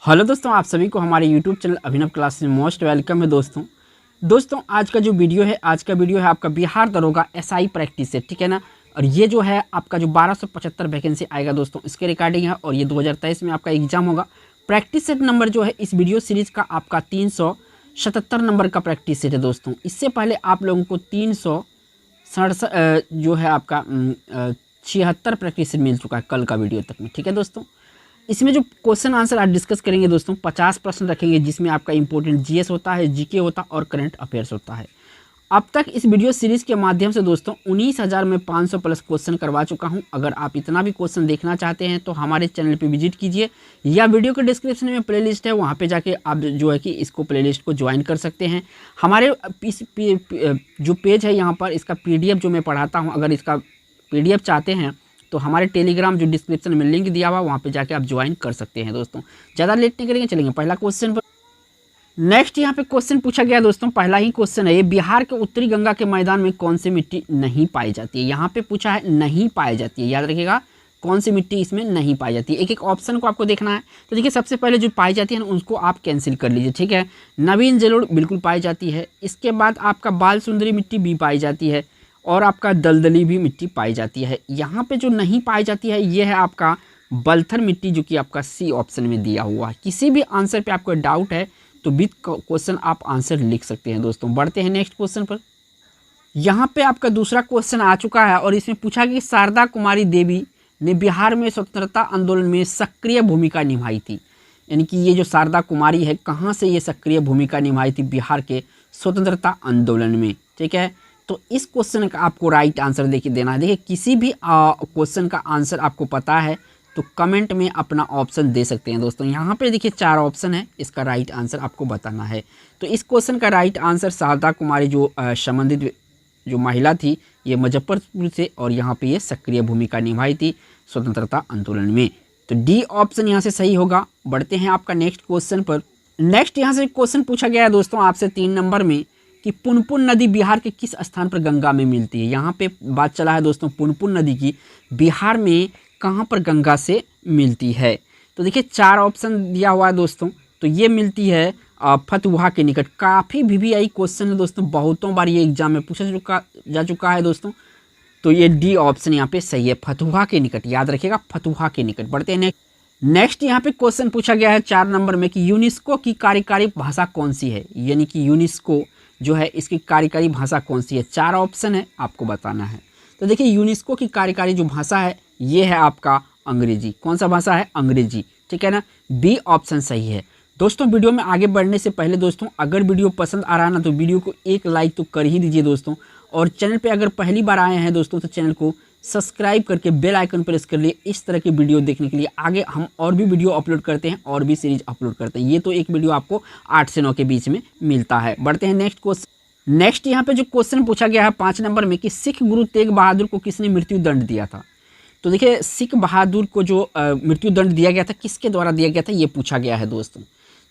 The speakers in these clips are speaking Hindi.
हेलो दोस्तों, आप सभी को हमारे यूट्यूब चैनल अभिनव क्लास में मोस्ट वेलकम है। दोस्तों आज का जो वीडियो है आपका बिहार दरोगा एसआई प्रैक्टिस है, ठीक है ना। और ये जो है आपका जो 1275 वैकेंसी आएगा दोस्तों, इसके रिगार्डिंग है। और ये 2023 में आपका एग्जाम होगा। प्रैक्टिस सेट नंबर जो है इस वीडियो सीरीज का आपका 377 नंबर का प्रैक्टिस सेट है दोस्तों। इससे पहले आप लोगों को 367 जो है आपका 76 प्रैक्टिस सेट मिल चुका है कल का वीडियो तक में, ठीक है दोस्तों। इसमें जो क्वेश्चन आंसर आज डिस्कस करेंगे दोस्तों, 50 प्रश्न रखेंगे, जिसमें आपका इंपॉर्टेंट जीएस होता है, जीके होता है और करंट अफेयर्स होता है। अब तक इस वीडियो सीरीज के माध्यम से दोस्तों 19,000 में 500 प्लस क्वेश्चन करवा चुका हूं। अगर आप इतना भी क्वेश्चन देखना चाहते हैं तो हमारे चैनल पे विजिट कीजिए, या वीडियो के डिस्क्रिप्शन में प्लेलिस्ट है, वहां पे जाके आप जो है कि इसको प्लेलिस्ट को ज्वाइन कर सकते हैं। हमारे जो पेज है यहाँ पर, इसका पीडीएफ जो मैं पढ़ाता हूँ, अगर इसका पीडीएफ चाहते हैं तो हमारे टेलीग्राम जो डिस्क्रिप्शन में लिंक दिया हुआ, वहाँ पे जाके आप ज्वाइन कर सकते हैं दोस्तों। ज़्यादा लेट नहीं करेंगे, चलेंगे पहला क्वेश्चन पर। नेक्स्ट यहाँ पे क्वेश्चन पूछा गया दोस्तों, पहला ही क्वेश्चन है, ये बिहार के उत्तरी गंगा के मैदान में कौन सी मिट्टी नहीं पाई जाती है। यहाँ पे पूछा है नहीं पाई जाती है, याद रखिएगा कौन सी मिट्टी इसमें नहीं पाई जाती है। एक एक ऑप्शन को आपको देखना है। तो देखिए सबसे पहले जो पाई जाती है ना, उसको आप कैंसिल कर लीजिए, ठीक है। नवीन जलोढ़ बिल्कुल पाई जाती है। इसके बाद आपका बाल सुंदरी मिट्टी भी पाई जाती है, और आपका दलदली भी मिट्टी पाई जाती है। यहाँ पे जो नहीं पाई जाती है ये है आपका बलथर मिट्टी, जो कि आपका सी ऑप्शन में दिया हुआ है। किसी भी आंसर पे आपको डाउट है तो विद क्वेश्चन आप आंसर लिख सकते हैं दोस्तों। बढ़ते हैं नेक्स्ट क्वेश्चन पर। यहाँ पे आपका दूसरा क्वेश्चन आ चुका है, और इसमें पूछा कि शारदा कुमारी देवी ने बिहार में स्वतंत्रता आंदोलन में सक्रिय भूमिका निभाई थी। यानी कि ये जो शारदा कुमारी है, कहाँ से ये सक्रिय भूमिका निभाई थी बिहार के स्वतंत्रता आंदोलन में, ठीक है। तो इस क्वेश्चन का आपको राइट आंसर देखिए देना है। देखिए किसी भी क्वेश्चन का आंसर आपको पता है तो कमेंट में अपना ऑप्शन दे सकते हैं दोस्तों। यहाँ पे देखिए 4 ऑप्शन है, इसका राइट आंसर आपको बताना है। तो इस क्वेश्चन का राइट आंसर शारदा कुमारी जो संबंधित जो महिला थी, ये मुजफ्फरपुर से, और यहाँ पे ये सक्रिय भूमिका निभाई थी स्वतंत्रता आंदोलन में। तो डी ऑप्शन यहाँ से सही होगा। बढ़ते हैं आपका नेक्स्ट क्वेश्चन पर। नेक्स्ट यहाँ से क्वेश्चन पूछा गया है दोस्तों आपसे 3 नंबर में कि पुनपुन नदी बिहार के किस स्थान पर गंगा में मिलती है। यहाँ पे बात चला है दोस्तों पुनपुन नदी की, बिहार में कहाँ पर गंगा से मिलती है। तो देखिए 4 ऑप्शन दिया हुआ है दोस्तों। तो ये मिलती है फतुहा के निकट। काफ़ी VVI क्वेश्चन है दोस्तों, बहुतों बार ये एग्जाम में पूछा जा चुका है दोस्तों। तो ये डी ऑप्शन यहाँ पे सही है, फतुहा के निकट, याद रखिएगा फतुहा के निकट। बढ़ते हैं नेक्स्ट यहाँ पे क्वेश्चन पूछा गया है 4 नंबर में कि यूनेस्को की कार्यकारी भाषा कौन सी है। यानी कि यूनेस्को जो है इसकी कार्यकारी भाषा कौन सी है। 4 ऑप्शन है, आपको बताना है। तो देखिए यूनेस्को की कार्यकारी जो भाषा है ये है आपका अंग्रेजी। कौन सा भाषा है? अंग्रेजी, ठीक है ना। बी ऑप्शन सही है दोस्तों। वीडियो में आगे बढ़ने से पहले दोस्तों, अगर वीडियो पसंद आ रहा है ना तो वीडियो को एक लाइक तो कर ही दीजिए दोस्तों। और चैनल पे अगर पहली बार आए हैं दोस्तों तो चैनल को सब्सक्राइब करके बेल आइकन प्रेस कर लिए, इस तरह की वीडियो देखने के लिए। आगे हम और भी वीडियो अपलोड करते हैं, और भी सीरीज अपलोड करते हैं। ये तो एक वीडियो आपको 8 से 9 के बीच में मिलता है। बढ़ते हैं नेक्स्ट क्वेश्चन। नेक्स्ट यहाँ पे जो क्वेश्चन पूछा गया है 5 नंबर में कि सिख गुरु तेग बहादुर को किसने मृत्यु दंड दिया था। तो देखिए सिख बहादुर को जो मृत्यु दंड दिया गया था, किसके द्वारा दिया गया था, ये पूछा गया है दोस्तों।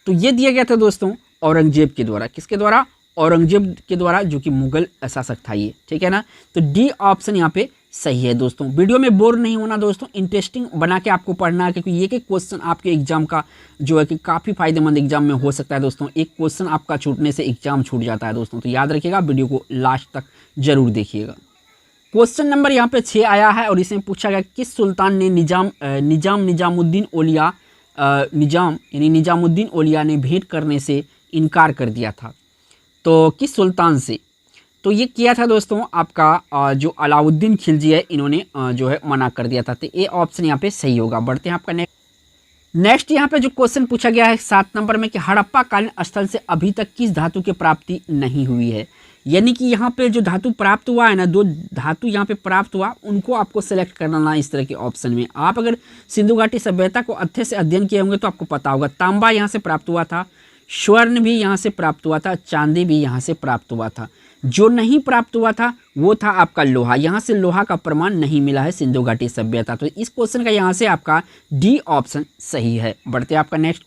तो ये दिया गया था दोस्तों औरंगजेब के द्वारा। किसके द्वारा? औरंगजेब के द्वारा, जो कि मुगल शासक था ये, ठीक है ना। तो डी ऑप्शन यहाँ पे सही है दोस्तों। वीडियो में बोर नहीं होना दोस्तों, इंटरेस्टिंग बना के आपको पढ़ना है, क्योंकि ये एक क्वेश्चन आपके एग्जाम का जो है कि काफ़ी फायदेमंद एग्जाम में हो सकता है दोस्तों। एक क्वेश्चन आपका छूटने से एग्जाम छूट जाता है दोस्तों। तो याद रखिएगा, वीडियो को लास्ट तक जरूर देखिएगा। क्वेश्चन नंबर यहाँ पे 6 आया है, और इसमें पूछा गया किस सुल्तान ने निजामुद्दीन औलिया ने भेंट करने से इनकार कर दिया था। तो किस सुल्तान से? तो ये किया था दोस्तों आपका जो अलाउद्दीन खिलजी है, इन्होंने जो है मना कर दिया था। तो ये ऑप्शन यहाँ पे सही होगा। बढ़ते हैं आपका नेक्स्ट यहाँ पे जो क्वेश्चन पूछा गया है 7 नंबर में कि हड़प्पा कालीन स्थल से अभी तक किस धातु की प्राप्ति नहीं हुई है। यानी कि यहाँ पे जो धातु प्राप्त हुआ है ना, 2 धातु यहाँ पे प्राप्त हुआ, उनको आपको सेलेक्ट करना ना इस तरह के ऑप्शन में। आप अगर सिंधु घाटी सभ्यता को अच्छे से अध्ययन किए होंगे तो आपको पता होगा, तांबा यहाँ से प्राप्त हुआ था, स्वर्ण भी यहाँ से प्राप्त हुआ था, चांदी भी यहाँ से प्राप्त हुआ था। जो नहीं प्राप्त हुआ था वो था आपका लोहा। यहाँ से लोहा का प्रमाण नहीं मिला है सिंधु घाटी सभ्यता। तो इस क्वेश्चन का यहाँ से आपका डी ऑप्शन सही है। बढ़ते हैं आपका नेक्स्ट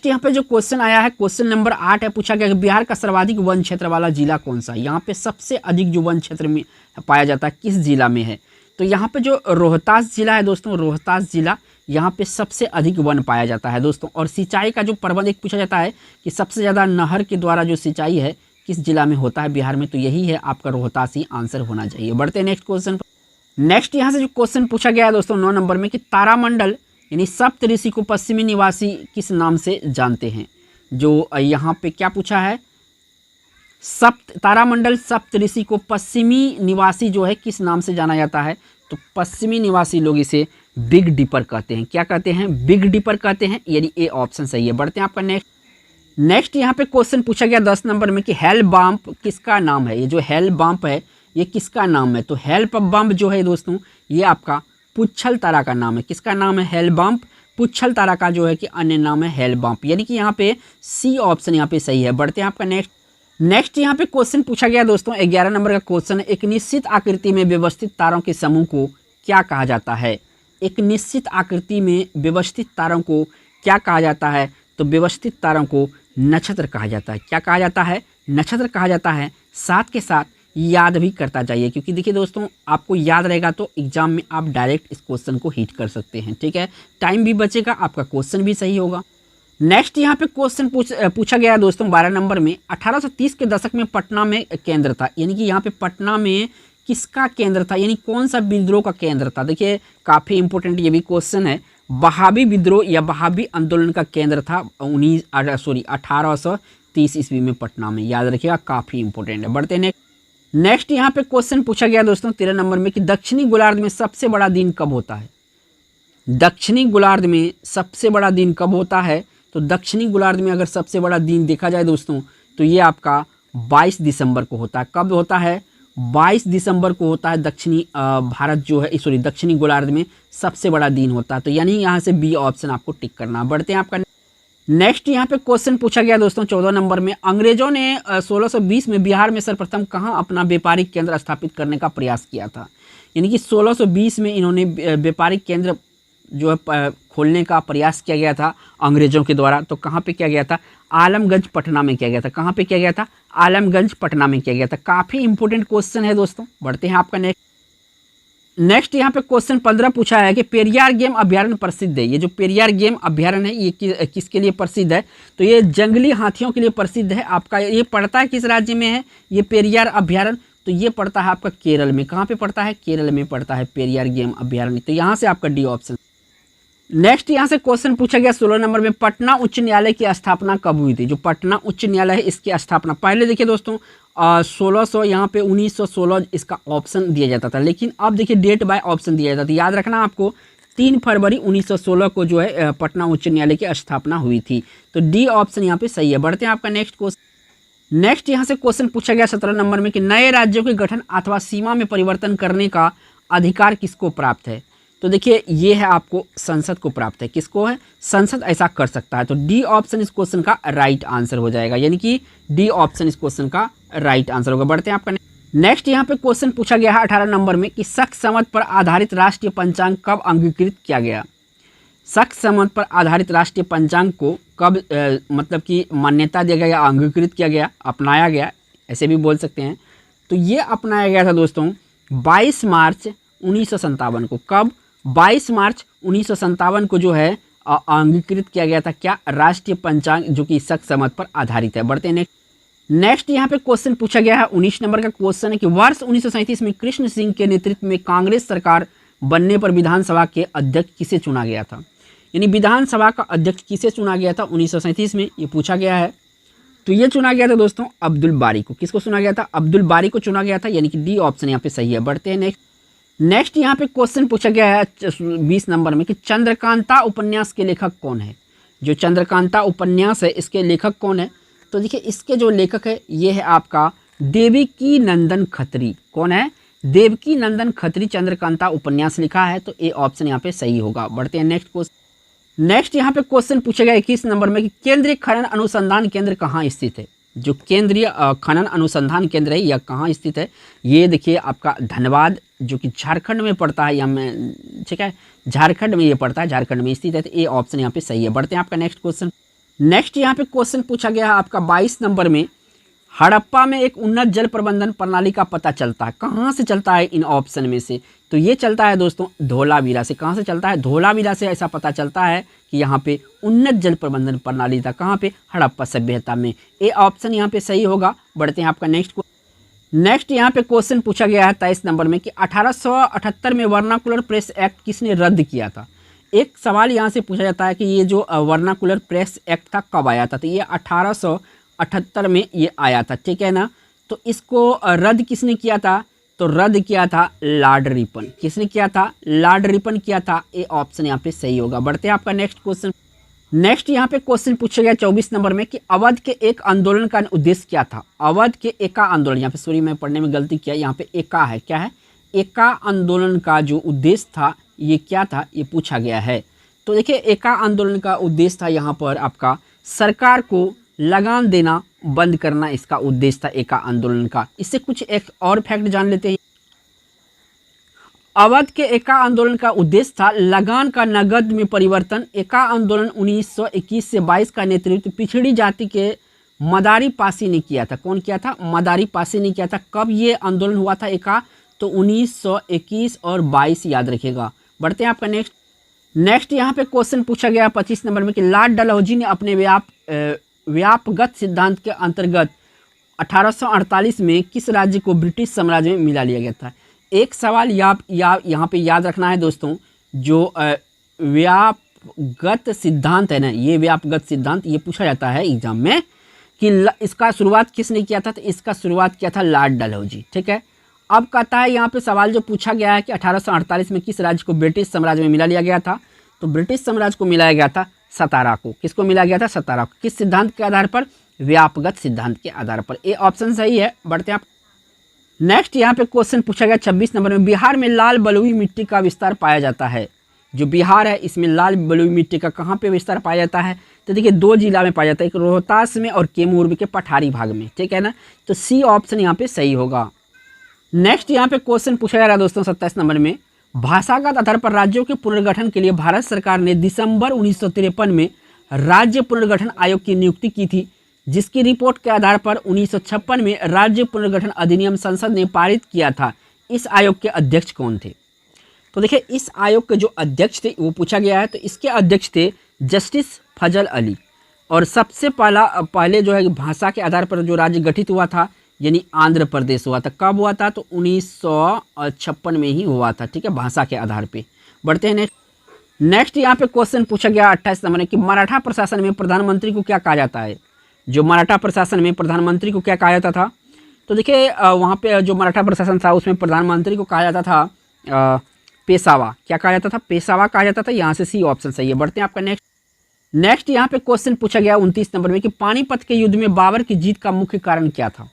यहाँ पे जो क्वेश्चन आया है, क्वेश्चन नंबर 8 है। पूछा गया कि बिहार का सर्वाधिक वन क्षेत्र वाला जिला कौन सा है। यहाँ पे सबसे अधिक जो वन क्षेत्र में पाया जाता है किस जिला में है। तो यहाँ पे जो रोहतास जिला है दोस्तों, रोहतास जिला यहाँ पे सबसे अधिक वन पाया जाता है दोस्तों। और सिंचाई का जो प्रबंध एक पूछा जाता है कि सबसे ज़्यादा नहर के द्वारा जो सिंचाई है किस जिला में होता है बिहार में, तो यही है आपका रोहतास ही आंसर होना चाहिए। बढ़ते हैं नेक्स्ट क्वेश्चन पर। नेक्स्ट यहाँ से जो क्वेश्चन पूछा गया है दोस्तों 9 नंबर में कि तारामंडल यानी सप्तऋषि को पश्चिमी निवासी किस नाम से जानते हैं। जो यहाँ पे क्या पूछा है, तारामंडल सप्तऋषि को पश्चिमी निवासी जो है किस नाम से जाना जाता है, तो पश्चिमी निवासी लोग इसे बिग डिपर कहते हैं। क्या कहते हैं, बिग डिपर कहते हैं, यानी ए ऑप्शन सही है। बढ़ते हैं आपका नेक्स्ट यहाँ पे क्वेश्चन पूछा गया 10 नंबर में कि हेल्प बम्प किसका नाम है। ये जो हेल्प बम्प है ये किसका नाम है, तो हेल्प बम्प जो है दोस्तों ये आपका पुच्छल तारा का नाम है। किसका नाम है, हेल्प बम्प, पुच्छल तारा का जो है कि अन्य नाम है हेल्प बम्प, यानी कि यहाँ पे सी ऑप्शन यहाँ पे सही है। बढ़ते हैं आपका नेक्स्ट यहाँ पे क्वेश्चन पूछा गया दोस्तों 11 नंबर का क्वेश्चन है, एक निश्चित आकृति में व्यवस्थित तारों के समूह को क्या कहा जाता है। एक निश्चित आकृति में व्यवस्थित तारों को क्या कहा जाता है, तो व्यवस्थित तारों को नक्षत्र कहा जाता है। क्या कहा जाता है, नक्षत्र कहा जाता है। साथ के साथ याद भी करता जाइए, क्योंकि देखिए दोस्तों आपको याद रहेगा तो एग्जाम में आप डायरेक्ट इस क्वेश्चन को हिट कर सकते हैं। ठीक है, टाइम भी बचेगा, आपका क्वेश्चन भी सही होगा। नेक्स्ट यहाँ पे क्वेश्चन पूछा गया दोस्तों 12 नंबर में 1830 के दशक में पटना में केंद्र था, यानी कि यहाँ पे पटना में किसका केंद्र था, यानी कौन सा विद्रोह का केंद्र था। देखिए काफ़ी इंपॉर्टेंट ये भी क्वेश्चन है। वहाबी विद्रोह या वहाबी आंदोलन का केंद्र था 1830 ईस्वी में पटना में, याद रखिएगा, काफ़ी इंपॉर्टेंट है। बढ़ते हैं नेक्स्ट यहाँ पे क्वेश्चन पूछा गया दोस्तों 13 नंबर में कि दक्षिणी गोलार्ध में सबसे बड़ा दिन कब होता है। दक्षिणी गोलार्ध में सबसे बड़ा दिन कब होता है, तो दक्षिणी गोलार्ध में अगर सबसे बड़ा दिन देखा जाए दोस्तों तो ये आपका 22 दिसंबर को होता है। कब होता है, 22 दिसंबर को होता है। दक्षिणी भारत जो है दक्षिणी गोलार्ध में सबसे बड़ा दिन होता है, तो यानी यहाँ से बी ऑप्शन आपको टिक करना। बढ़ते हैं आपका नेक्स्ट यहाँ पे क्वेश्चन पूछा गया दोस्तों 14 नंबर में, अंग्रेजों ने 1620 में बिहार में सर्वप्रथम कहाँ अपना व्यापारिक केंद्र स्थापित करने का प्रयास किया था। यानी कि 1620 में इन्होंने व्यापारिक केंद्र जो है खोलने का प्रयास किया गया था अंग्रेजों के द्वारा, तो कहाँ पे किया गया था, आलमगंज पटना में किया गया था। कहाँ पे किया गया था, आलमगंज पटना में किया गया था। काफ़ी इंपॉर्टेंट क्वेश्चन है दोस्तों। बढ़ते हैं आपका नेक्स्ट यहाँ पे क्वेश्चन 15 पूछा है कि पेरियार गेम अभ्यारण्य प्रसिद्ध है। ये जो पेरियार गेम अभ्यारण्य है ये किसके लिए प्रसिद्ध है, तो ये जंगली हाथियों के लिए प्रसिद्ध है। आपका ये पड़ता है किस राज्य में है, ये पेरियार अभ्यारण्य, तो ये पड़ता है आपका केरल में। कहाँ पे पड़ता है, केरल में पड़ता है पेरियार गेम अभ्यारण्य, तो यहाँ से आपका डी ऑप्शन। नेक्स्ट यहाँ से क्वेश्चन पूछा गया 16 नंबर में, पटना उच्च न्यायालय की स्थापना कब हुई थी। जो पटना उच्च न्यायालय है इसकी स्थापना पहले देखिए दोस्तों 1600 यहाँ पे 1916 इसका ऑप्शन दिया जाता था, लेकिन अब देखिए डेट बाय ऑप्शन दिया जाता था। याद रखना आपको 3 फरवरी 1916 को जो है पटना उच्च न्यायालय की स्थापना हुई थी, तो डी ऑप्शन यहाँ पे सही है। बढ़ते हैं आपका नेक्स्ट क्वेश्चन। नेक्स्ट यहाँ से क्वेश्चन पूछा गया 17 नंबर में कि नए राज्यों के गठन अथवा सीमा में परिवर्तन करने का अधिकार किसको प्राप्त है। तो देखिए ये है आपको संसद को प्राप्त है। किसको है, संसद ऐसा कर सकता है, तो डी ऑप्शन इस क्वेश्चन का राइट आंसर हो जाएगा, यानी कि डी ऑप्शन इस क्वेश्चन का राइट आंसर होगा। बढ़ते हैं आपका नेक्स्ट यहाँ पे क्वेश्चन पूछा गया है 18 नंबर में कि शक संवत पर आधारित राष्ट्रीय पंचांग कब अंगीकृत किया गया। शक संवत पर आधारित राष्ट्रीय पंचांग को कब मतलब कि मान्यता दिया गया या अंगीकृत किया गया, अपनाया गया, ऐसे भी बोल सकते हैं। तो ये अपनाया गया था दोस्तों 22 मार्च 1957 को। कब, 22 मार्च 1957 को जो है अंगीकृत किया गया था क्या, राष्ट्रीय पंचांग, जो कि शक संवत पर आधारित है। बढ़ते हैं नेक्स्ट यहाँ पे क्वेश्चन पूछा गया है 19 नंबर का क्वेश्चन है कि वर्ष 1937 में कृष्ण सिंह के नेतृत्व में कांग्रेस सरकार बनने पर विधानसभा के अध्यक्ष किसे चुना गया था। यानी विधानसभा का अध्यक्ष किसे चुना गया था 1937 में, ये पूछा गया है। तो ये चुना गया था दोस्तों अब्दुल बारी को। किसको चुना गया था, अब्दुल बारी को चुना गया था, यानी कि डी ऑप्शन यहाँ पे सही है। बढ़ते हैं नेक्स्ट यहाँ पे क्वेश्चन पूछा गया है 20 नंबर में कि चंद्रकांता उपन्यास के लेखक कौन है। जो चंद्रकांता उपन्यास है इसके लेखक कौन है, तो देखिए इसके जो लेखक है ये है आपका देवकी नंदन खत्री। कौन है, देवकी नंदन खत्री चंद्रकांता उपन्यास लिखा है, तो ए ऑप्शन यहाँ पे सही होगा। बढ़ते हैं नेक्स्ट क्वेश्चन। नेक्स्ट यहाँ पे क्वेश्चन पूछा गया 21 नंबर में कि केंद्रीय खनन अनुसंधान केंद्र कहाँ स्थित है। जो केंद्रीय खनन अनुसंधान केंद्र है यह कहाँ स्थित है, ये देखिए आपका धनबाद, जो कि झारखंड में पड़ता है, या में ठीक है झारखंड में ये पड़ता है, झारखंड में स्थित है, तो ए ऑप्शन यहाँ पे सही है। बढ़ते हैं आपका नेक्स्ट क्वेश्चन। नेक्स्ट यहाँ पे क्वेश्चन पूछा गया है आपका 22 नंबर में, हड़प्पा में एक उन्नत जल प्रबंधन प्रणाली का पता चलता है। कहाँ से चलता है इन ऑप्शन में से? तो ये चलता है दोस्तों धोलावीरा से। कहाँ से चलता है? धोलावीरा से ऐसा पता चलता है कि यहाँ पे उन्नत जल प्रबंधन प्रणाली था। कहाँ पे? हड़प्पा सभ्यता में। ए ऑप्शन यहाँ पे सही होगा। बढ़ते हैं आपका नेक्स्ट यहाँ पे क्वेश्चन पूछा गया है 23 नंबर में कि 1878 में वर्नाकुलर प्रेस एक्ट किसने रद्द किया था? एक सवाल यहाँ से पूछा जाता है कि ये जो वर्नाकुलर प्रेस एक्ट था कब आया था? तो ये 1878 में ये आया था, ठीक है ना। तो इसको रद्द किसने किया था? तो रद्द किया था लॉर्ड रिपन। किसने किया था? लॉर्ड रिपन किया था। ए ऑप्शन यहाँ पे सही होगा। बढ़ते हैं आपका नेक्स्ट क्वेश्चन। नेक्स्ट यहाँ पे क्वेश्चन पूछा गया 24 नंबर में कि अवध के एक आंदोलन का उद्देश्य क्या था? अवध के एका आंदोलन, यहाँ पे सॉरी मैं पढ़ने में गलती किया, यहाँ पे एका है, क्या है? एका आंदोलन का जो उद्देश्य था ये क्या था? ये पूछा गया है। तो देखिए एका आंदोलन का उद्देश्य था यहाँ पर आपका सरकार को लगान देना बंद करना, इसका उद्देश्य था एका आंदोलन का। इससे कुछ एक और फैक्ट जान लेते हैं। अवध के एका आंदोलन का उद्देश्य था लगान का नगद में परिवर्तन। एका आंदोलन 1921 से 22 का नेतृत्व पिछड़ी जाति के मदारी पासी ने किया था। कौन किया था? मदारी पासी ने किया था। कब ये आंदोलन हुआ था एका? तो 1921 और 22 याद रखिएगा। बढ़ते हैं आपका नेक्स्ट यहाँ पे क्वेश्चन पूछा गया 25 नंबर में कि लॉर्ड डलहौजी ने अपने व्यापगत सिद्धांत के अंतर्गत 1848 में किस राज्य को ब्रिटिश साम्राज्य में मिला लिया गया था? एक सवाल यहाँ पे याद रखना है दोस्तों, जो व्यापगत सिद्धांत है ना, ये व्यापगत सिद्धांत ये पूछा जाता है एग्जाम में कि इसका शुरुआत किसने किया था? तो इसका शुरुआत किया था लॉर्ड डलहौजी, ठीक है। अब कहता है यहाँ पे सवाल जो पूछा गया है कि 1848 में किस राज्य को ब्रिटिश साम्राज्य में मिला लिया गया था? तो ब्रिटिश साम्राज्य को मिलाया गया था सतारा को। किसको मिला गया था? सतारा को। किस सिद्धांत के आधार पर? व्यापगत सिद्धांत के आधार पर। ये ऑप्शन सही है। बढ़ते हैं आप नेक्स्ट यहाँ पे क्वेश्चन पूछा गया 26 नंबर में बिहार में लाल बलुई मिट्टी का विस्तार पाया जाता है। जो बिहार है इसमें लाल बलुई मिट्टी का कहाँ पे विस्तार पाया जाता है? तो देखिए 2 जिला में पाया जाता है, एक रोहतास में और कैमूर के पठारी भाग में, ठीक है ना। तो सी ऑप्शन यहाँ पे सही होगा। नेक्स्ट यहाँ पे क्वेश्चन पूछा जा रहा है दोस्तों 27 नंबर में भाषागत आधार पर राज्यों के पुनर्गठन के लिए भारत सरकार ने दिसंबर 1953 में राज्य पुनर्गठन आयोग की नियुक्ति की थी, जिसकी रिपोर्ट के आधार पर 1956 में राज्य पुनर्गठन अधिनियम संसद ने पारित किया था। इस आयोग के अध्यक्ष कौन थे? तो देखिए इस आयोग के जो अध्यक्ष थे वो पूछा गया है। तो इसके अध्यक्ष थे जस्टिस फजल अली। और सबसे पहले जो है भाषा के आधार पर जो राज्य गठित हुआ था यानी आंध्र प्रदेश हुआ था। कब हुआ था? तो 1956 में ही हुआ था, ठीक है, भाषा के आधार पे। बढ़ते हैं नेक्स्ट यहाँ पे क्वेश्चन पूछा गया 28 नंबर में कि मराठा प्रशासन में प्रधानमंत्री को क्या कहा जाता है? जो मराठा प्रशासन में प्रधानमंत्री को क्या कहा जाता था? तो देखिए वहाँ पे जो मराठा प्रशासन था उसमें प्रधानमंत्री को कहा जाता था पेशवा। क्या कहा जाता था? पेशवा कहा जाता था। यहाँ से सी ऑप्शन सही है। बढ़ते हैं आपका नेक्स्ट यहाँ पे क्वेश्चन पूछा गया 29 नंबर में कि पानीपत के युद्ध में बाबर की जीत का मुख्य कारण क्या था?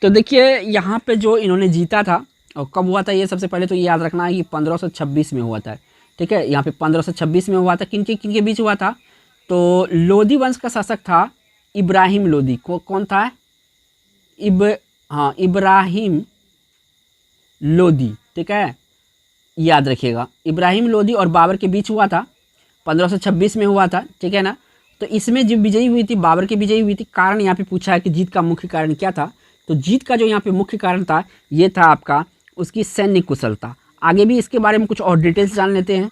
तो देखिए यहाँ पे जो इन्होंने जीता था और कब हुआ था ये सबसे पहले तो ये याद रखना है कि 1526 में हुआ था, ठीक है। यहाँ पे 1526 में हुआ था। किनके बीच हुआ था? तो लोधी वंश का शासक था इब्राहिम लोधी। कौन था? इब्राहिम लोधी, ठीक है, याद रखिएगा। इब्राहिम लोधी और बाबर के बीच हुआ था, 1526 में हुआ था, ठीक है ना। तो इसमें जो विजयी हुई थी बाबर की विजयी हुई थी। कारण यहाँ पे पूछा है कि जीत का मुख्य कारण क्या था? तो जीत का जो यहाँ पे मुख्य कारण था ये था आपका उसकी सैन्य कुशलता। आगे भी इसके बारे में कुछ और डिटेल्स जान लेते हैं।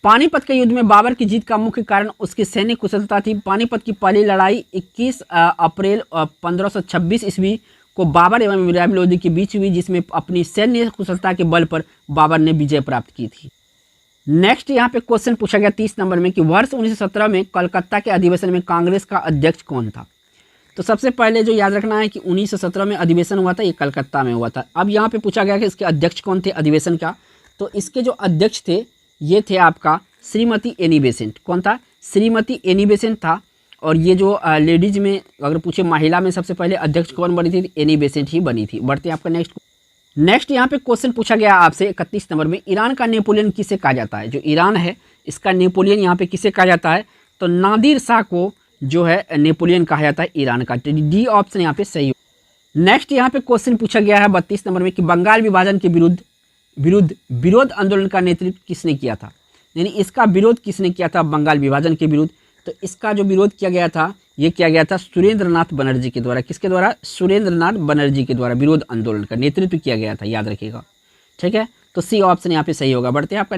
पानीपत के युद्ध में बाबर की जीत का मुख्य कारण उसकी सैन्य कुशलता थी। पानीपत की पहली लड़ाई 21 अप्रैल 1526 ईस्वी को बाबर एवं इब्राहिम लोधी के बीच हुई, जिसमें अपनी सैन्य कुशलता के बल पर बाबर ने विजय प्राप्त की थी। नेक्स्ट यहाँ पे क्वेश्चन पूछा गया 30 नंबर में कि वर्ष 1917 में कलकत्ता के अधिवेशन में कांग्रेस का अध्यक्ष कौन था? तो सबसे पहले जो याद रखना है कि 1917 में अधिवेशन हुआ था, ये कलकत्ता में हुआ था। अब यहाँ पे पूछा गया कि इसके अध्यक्ष कौन थे अधिवेशन का? तो इसके जो अध्यक्ष थे ये थे आपका श्रीमती एनी बेसेंट। कौन था? श्रीमती एनी बेसेंट था। और ये जो लेडीज में अगर पूछे महिला में सबसे पहले अध्यक्ष कौन बनी थी? एनी बेसेंट ही बनी थी। बढ़ते हैं आपका नेक्स्ट यहाँ पे क्वेश्चन पूछा गया आपसे 31 नंबर में ईरान का नेपोलियन किसे कहा जाता है? जो ईरान है इसका नेपोलियन यहाँ पे किसे कहा जाता है? तो नादिर शाह को जो है नेपोलियन कहा जाता है ईरान का। डी ऑप्शन यहाँ पे सही हो। नेक्स्ट यहाँ पे क्वेश्चन पूछा गया है 32 नंबर में कि बंगाल विभाजन के विरोध आंदोलन का नेतृत्व किसने किया था? यानी इसका विरोध किसने किया था बंगाल विभाजन के विरुद्ध? तो तो इसका जो विरोध किया गया था, ये किया गया था सुरेंद्र नाथ बनर्जी के द्वारा। किसके द्वारा? सुरेंद्र नाथ बनर्जी के द्वारा विरोध आंदोलन का नेतृत्व किया गया था, याद रखिएगा, ठीक है। तो सी ऑप्शन यहाँ पे सही होगा। बढ़ते हैं आपका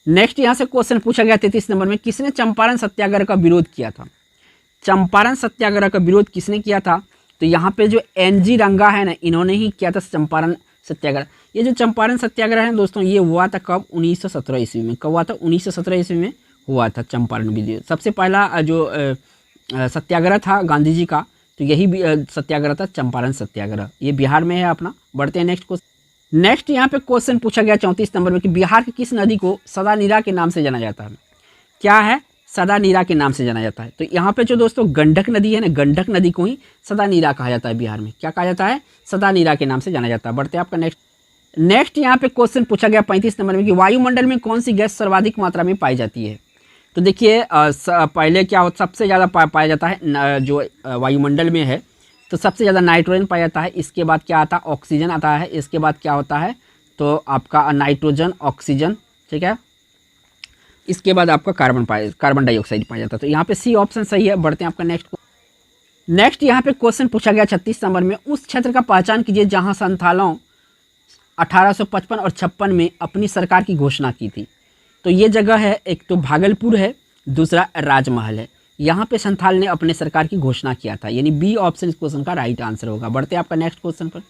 नेक्स्ट यहाँ से क्वेश्चन पूछा गया 33 नंबर में, किसने चंपारण सत्याग्रह का विरोध किया था? चंपारण सत्याग्रह का विरोध किसने किया था? तो यहाँ पे जो NG रंगा है ना, इन्होंने ही किया था चंपारण सत्याग्रह। ये जो चंपारण सत्याग्रह है दोस्तों, ये हुआ था कब? 1917 ईस्वी में। कब हुआ था? 1917 ईस्वी में हुआ था चंपारण विद्रोह। सबसे पहला जो सत्याग्रह था गांधी जी का, तो यही सत्याग्रह था चंपारण सत्याग्रह। ये बिहार में है अपना। बढ़ते हैं नेक्स्ट क्वेश्चन। नेक्स्ट यहाँ पे क्वेश्चन पूछा गया 34 नंबर में कि बिहार की किस नदी को सदा नीरा के नाम से जाना जाता है? क्या है? सदा नीरा के नाम से जाना जाता है। तो यहाँ पे जो दोस्तों गंडक नदी है ना, गंडक नदी को ही सदा नीरा कहा जाता है बिहार में। क्या कहा जाता है? सदा नीरा के नाम से जाना जाता है। बढ़ते हैं आपका नेक्स्ट यहाँ पे क्वेश्चन पूछा गया 35 नंबर में कि वायुमंडल में कौन सी गैस सर्वाधिक मात्रा में पाई जाती है? तो देखिए पहले क्या होता, सबसे ज़्यादा पाया जाता है जो वायुमंडल में है, तो सबसे ज़्यादा नाइट्रोजन पाया जाता है। इसके बाद क्या आता है? ऑक्सीजन आता है। इसके बाद क्या होता है? तो आपका नाइट्रोजन, ऑक्सीजन, ठीक है। इसके बाद आपका कार्बन डाइऑक्साइड पाया जाता है। तो यहाँ पे सी ऑप्शन सही है। बढ़ते हैं आपका नेक्स्ट यहाँ पे क्वेश्चन पूछा गया 36 नंबर में, उस क्षेत्र का पहचान कीजिए जहाँ संथालों 1855 और 56 में अपनी सरकार की घोषणा की थी। तो ये जगह है, एक तो भागलपुर है, दूसरा राजमहल है। यहाँ पे संथाल ने अपने सरकार की घोषणा किया था, यानी बी ऑप्शन इस क्वेश्चन का राइट आंसर होगा। बढ़ते हैं आपका नेक्स्ट क्वेश्चन पर।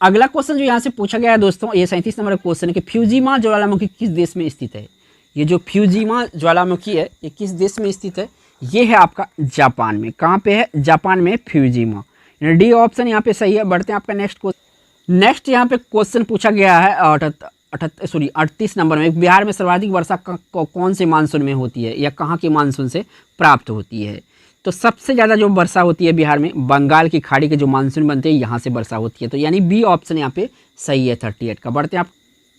अगला क्वेश्चन जो यहाँ से पूछा गया है दोस्तों, ये 37 नंबर का क्वेश्चन है कि फ्यूजिमा ज्वालामुखी किस देश में स्थित है? ये जो फ्यूजिमा ज्वालामुखी है, ये किस देश में स्थित है? ये है आपका जापान में। कहाँ पे है? जापान में फ्यूजिमा। डी ऑप्शन यहाँ पे सही है। बढ़ते हैं आपका नेक्स्ट यहाँ पे क्वेश्चन पूछा गया है 38 नंबर में, बिहार में सर्वाधिक वर्षा कौन से मानसून में होती है या कहाँ के मानसून से प्राप्त होती है? तो सबसे ज़्यादा जो वर्षा होती है बिहार में, बंगाल की खाड़ी के जो मानसून बनते हैं यहाँ से वर्षा होती है। तो यानी बी ऑप्शन यहाँ पे सही है 38 का। बढ़ते हैं आप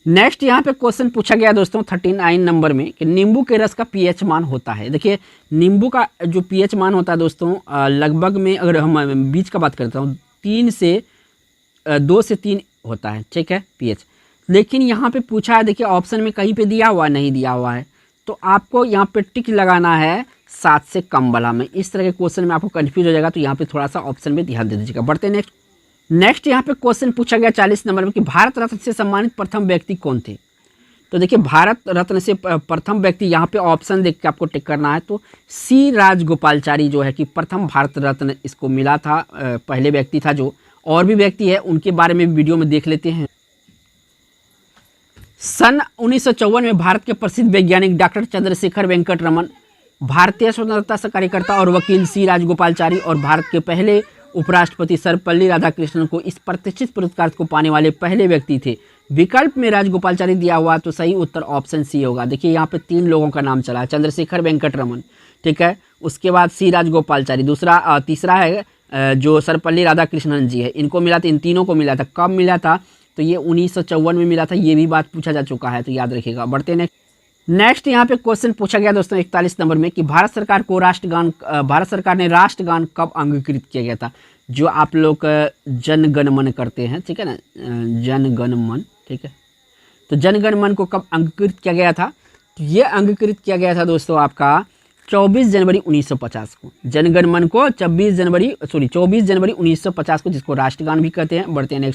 नेक्स्ट यहाँ पे क्वेश्चन पूछा गया दोस्तों 39 नंबर में कि नींबू के रस का पीएच मान होता है। देखिए नींबू का जो पीएच मान होता है दोस्तों, लगभग में अगर हम बीच का बात करता हूँ 2 से 3 होता है, ठीक है, पीएच। लेकिन यहाँ पे पूछा है, देखिए ऑप्शन में कहीं पे दिया हुआ नहीं दिया हुआ है, तो आपको यहाँ पे टिक लगाना है 7 से कम वाला में। इस तरह के क्वेश्चन में आपको कंफ्यूज हो जाएगा, तो यहाँ पे थोड़ा सा ऑप्शन में ध्यान दे दीजिएगा। बढ़ते हैं नेक्स्ट यहाँ पे क्वेश्चन पूछा गया 40 नंबर में कि भारत रत्न से सम्मानित प्रथम व्यक्ति कौन थे? तो देखिए भारत रत्न से प्रथम व्यक्ति, यहाँ पे ऑप्शन देख के आपको टिक करना है। तो सी राजगोपालचारी जो है कि प्रथम भारत रत्न इसको मिला था, पहले व्यक्ति था। जो और भी व्यक्ति है उनके बारे में वीडियो में देख लेते हैं। सन 1954 में भारत के प्रसिद्ध वैज्ञानिक डॉक्टर चंद्रशेखर वेंकट रमन, भारतीय स्वतंत्रता कार्यकर्ता और वकील सी राजगोपालचारी और भारत के पहले उपराष्ट्रपति सर्वपल्ली राधाकृष्णन को इस प्रतिष्ठित पुरस्कार को पाने वाले पहले व्यक्ति थे। विकल्प में राजगोपालचारी दिया हुआ, तो सही उत्तर ऑप्शन सी होगा। देखिए यहाँ पे 3 लोगों का नाम चला है, चंद्रशेखर वेंकट रमन, ठीक है, उसके बाद सी राजगोपालचारी, तीसरा है जो सर्वपल्ली राधाकृष्णन जी है, इनको मिला था, इन तीनों को मिला था। कब मिला था? तो ये 1954 में मिला था, ये भी बात पूछा जा चुका है, तो याद रखिएगा। बढ़ते हैं नेक्स्ट यहाँ पे क्वेश्चन पूछा गया दोस्तों 41 नंबर में कि भारत सरकार ने राष्ट्रगान कब अंगीकृत किया गया था? जो आप लोग जन गण मन करते हैं, ठीक है ना, जन गण मन, ठीक है, तो जन गण मन को कब अंगीकृत किया गया था? तो ये अंगीकृत किया गया था दोस्तों आपका 24 जनवरी 1950 को। जन गण मन को 24 जनवरी 1950 को, जिसको राष्ट्रगान भी कहते हैं। बढ़ते हैं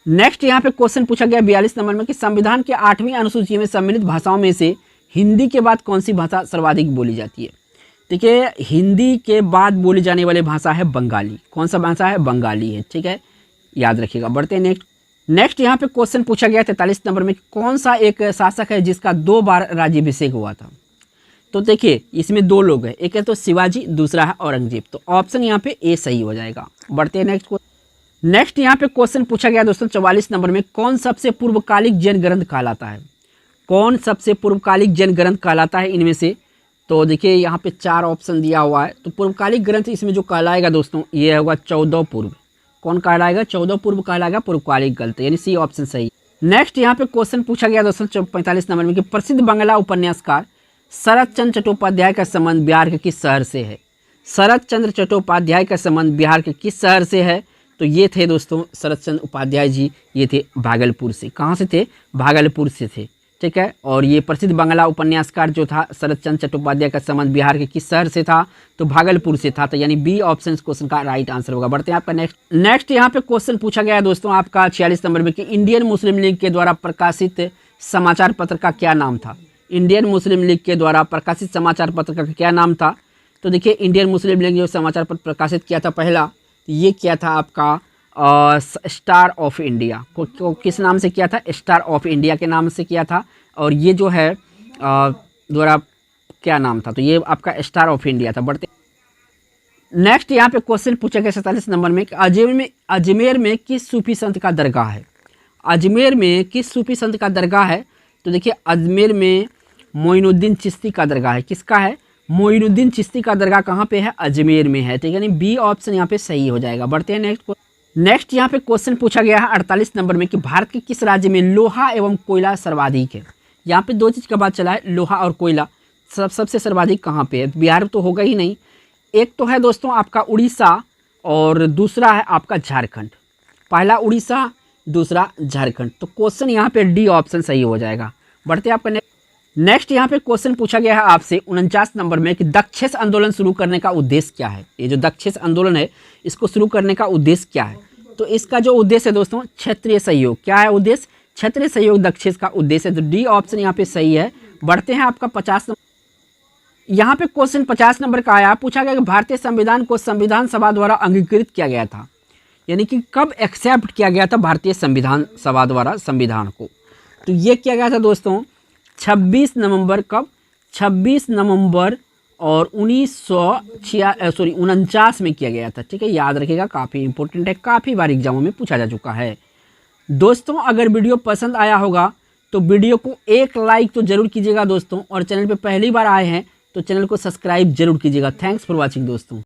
नेक्स्ट यहाँ पे क्वेश्चन पूछा गया 42 नंबर में कि संविधान के 8वीं अनुसूची में सम्मिलित भाषाओं में से हिंदी के बाद कौन सी भाषा सर्वाधिक बोली जाती है? देखिए हिंदी के बाद बोली जाने वाली भाषा है बंगाली। कौन सा भाषा है? बंगाली है, ठीक है, याद रखिएगा। बढ़ते हैं नेक्स्ट यहाँ पे क्वेश्चन पूछा गया 43 नंबर में कौन सा एक शासक है जिसका 2 बार राज्याभिषेक हुआ था? तो देखिए इसमें 2 लोग हैं, एक है तो शिवाजी, दूसरा है औरंगजेब। तो ऑप्शन यहाँ पे ए सही हो जाएगा। बढ़ते हैं नेक्स्ट यहाँ पे क्वेश्चन पूछा गया दोस्तों 44 नंबर में कौन सबसे पूर्वकालिक जैन ग्रंथ कहलाता है? कौन सबसे पूर्वकालिक जैन ग्रंथ कहलाता है इनमें से? तो देखिए यहाँ पे 4 ऑप्शन दिया हुआ है। तो पूर्वकालिक ग्रंथ इसमें जो कहलाएगा दोस्तों, ये होगा 14 पूर्व। कौन कहलाएगा? 14 पूर्व कहलाएगा पूर्वकालिक ग्रंथ, यानी सी ऑप्शन सही। नेक्स्ट यहाँ पे क्वेश्चन पूछा गया दोस्तों 45 नंबर में कि प्रसिद्ध बंगला उपन्यासकार शरद चंद्र चट्टोपाध्याय का संबंध बिहार के किस शहर से है? शरद चंद्र चट्टोपाध्याय का संबंध बिहार के किस शहर से है? तो ये थे दोस्तों शरद चंद्र उपाध्याय जी, ये थे भागलपुर से। कहाँ से थे? भागलपुर से थे, ठीक है। और ये प्रसिद्ध बांग्ला उपन्यासकार जो था शरद चंद्र चट्टोपाध्याय का संबंध बिहार के किस शहर से था, तो भागलपुर से था। तो यानी बी ऑप्शन इस क्वेश्चन का राइट आंसर होगा। बढ़ते हैं आपका नेक्स्ट यहाँ पे क्वेश्चन पूछा गया है दोस्तों आपका 46 नंबर में कि इंडियन मुस्लिम लीग के द्वारा प्रकाशित समाचार पत्र का क्या नाम था। इंडियन मुस्लिम लीग के द्वारा प्रकाशित समाचार पत्र का क्या नाम था। तो देखिए इंडियन मुस्लिम लीग जो समाचार पत्र प्रकाशित किया था पहला, तो ये क्या था आपका स्टार ऑफ इंडिया को किस नाम से किया था, स्टार ऑफ इंडिया के नाम से किया था। और ये जो है द्वारा क्या नाम था, तो ये आपका स्टार ऑफ इंडिया था। बढ़ते नेक्स्ट यहाँ पे क्वेश्चन पूछा गया 47 नंबर में कि अजमेर में किस सूफी संत का दरगाह है। अजमेर में किस सूफी संत का दरगाह है। तो देखिए अजमेर में मोइनुद्दीन चिश्ती का दरगाह है। किसका है, मोइनुद्दीन चिश्ती का दरगाह कहाँ पे है, अजमेर में है। ठीक है, नहीं बी ऑप्शन यहाँ पे सही हो जाएगा। बढ़ते हैं नेक्स्ट यहाँ पे क्वेश्चन पूछा गया है 48 नंबर में कि भारत के किस राज्य में लोहा एवं कोयला सर्वाधिक है। यहाँ पे दो चीज़ का बात चला है, लोहा और कोयला सबसे सर्वाधिक कहाँ पे है। बिहार तो होगा ही नहीं, एक तो है दोस्तों आपका उड़ीसा और दूसरा है आपका झारखंड। पहला उड़ीसा, दूसरा झारखंड। तो क्वेश्चन यहाँ पे डी ऑप्शन सही हो जाएगा। बढ़ते हैं आपका नेक्स्ट यहाँ पे क्वेश्चन पूछा गया है आपसे 49 नंबर में कि दक्षेस आंदोलन शुरू करने का उद्देश्य क्या है। ये जो दक्षेस आंदोलन है इसको शुरू करने का उद्देश्य क्या है। तो इसका जो उद्देश्य है दोस्तों क्षेत्रीय सहयोग। क्या है उद्देश्य, क्षेत्रीय सहयोग दक्षेस का उद्देश्य है। तो डी ऑप्शन यहाँ पे सही है। बढ़ते हैं आपका 50 नंबर। यहाँ पे क्वेश्चन 50 नंबर का आया, पूछा गया कि भारतीय संविधान को संविधान सभा द्वारा अंगीकृत किया गया था। यानी कि कब एक्सेप्ट किया गया था भारतीय संविधान सभा द्वारा संविधान को। तो ये किया गया था दोस्तों 26 नवंबर, कब 26 नवंबर और 1949 में किया गया था। ठीक है, याद रखिएगा, काफ़ी इंपॉर्टेंट है, काफ़ी बार एग्जामों में पूछा जा चुका है। दोस्तों अगर वीडियो पसंद आया होगा तो वीडियो को एक लाइक तो जरूर कीजिएगा दोस्तों, और चैनल पे पहली बार आए हैं तो चैनल को सब्सक्राइब जरूर कीजिएगा। थैंक्स फॉर वॉचिंग दोस्तों।